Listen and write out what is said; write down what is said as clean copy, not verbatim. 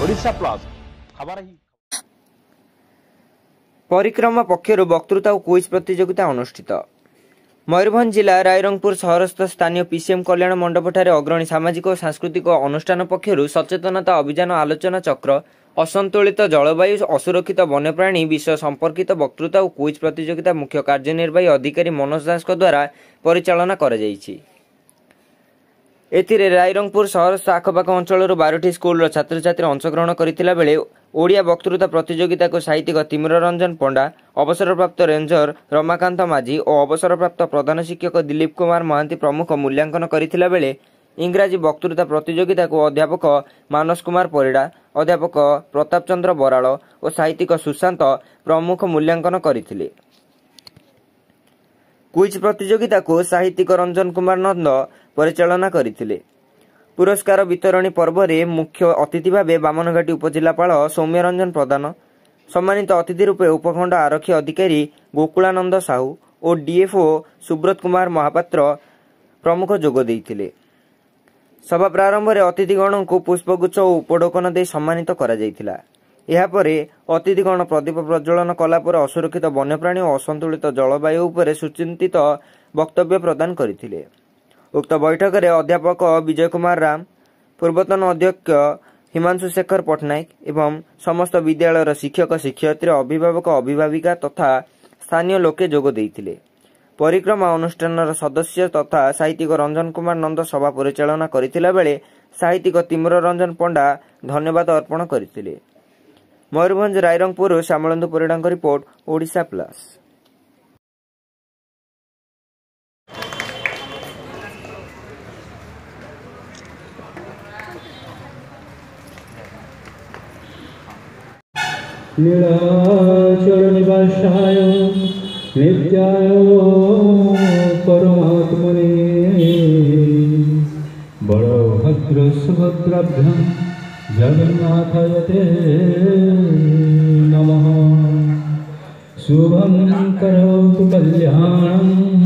Odisha plus खबर ही परिक्रमा पक्षर वक्तृता और क्विज प्रतियोगिता अनुष्ठित। मयूरभंज जिला रायरंगपुर सहरस्थ स्थानीय पीसीएम कल्याण मंडपठारे अग्रणी सामाजिक और सांस्कृतिक अनुष्ठान पक्षर सचेतनता अभियान आलोचना चक्र असंतुलित जलवायु असुरक्षित वन्यप्राणी विषय संपर्कित वक्तृता और क्विज प्रतियोगिता मुख्य कार्यनिर्वाही अधिकारी मनोज दास द्वारा परिचालना कर एथिरे रायरंगपुर सहरस्थ आखपाख अंचल 12टी स्कूल छात्र छात्री अंशग्रहण करथिला बेले ओडिया वक्तृता प्रतियोगिता को साहित्यिक तीम्र रंजन पंडा, अवसरप्राप्त रेंजर रमाकांत माझी और अवसरप्राप्त प्रधान शिक्षक दिलीप कुमार महांती प्रमुख मूल्यांकन करथिला बेले इंग्राजी वक्तृता प्रतियोगिता को अध्यापक मानस कुमार परिडा, अध्यापक प्रताप चंद्र बराड़ और साहित्यिक सुशांत प्रमुख मूल्यांकन करथिले। क्विज प्रतियोगिता को साहित्यिक रंजन कुमार नंद परिचालना करथिले। पुरस्कार वितरणी पर्व रे मुख्य अतिथि भाव बामनघाटी उपजिलापाल सौम्य रंजन प्रधान, सम्मानित अतिथि रूपे उपखंड आरक्षी अधिकारी गोकुलानंद साहू और डीएफओ सुब्रत कुमार महापात्र प्रमुख जोग देइथिले। सभा प्रारंभ रे अतिथिगण को पुष्पगुच्छ और उपढोकन दे सम्मानित करा जायतिला। एहा परे अतिथिगण प्रदीप प्रज्वलन कला पर असुरक्षित वन्यप्राणी और असंतुलित जलवायु उपरे सुचिंतित वक्तव्य प्रदान करथिले। उक्त बैठक में अध्यापक विजय कुमार राम, पूर्वतन अध्यक्ष हिमांशु शेखर पट्टनायक एवं समस्त विद्यालय शिक्षक शिक्षयित्री अभिभावक अभिभाविका तथा स्थानीय लोके जोग देइथिले। परिक्रमा अनुष्ठान सदस्य तथा साहित्यिक रंजन कुमार नंद सभा परिचालना करथिला बेले साहित्यिक तीम्र रंजन पंडा धन्यवाद अर्पण करथिले। Mayurbhanj Rairangpur Shyamalendu Parida report, Odisha plus. नीलाचल निवासाय नित्याय परमात्मने बलभद्र सुभद्राभ्यां जगन्नाथाय ते नमः। शुभं करोतु कल्याणं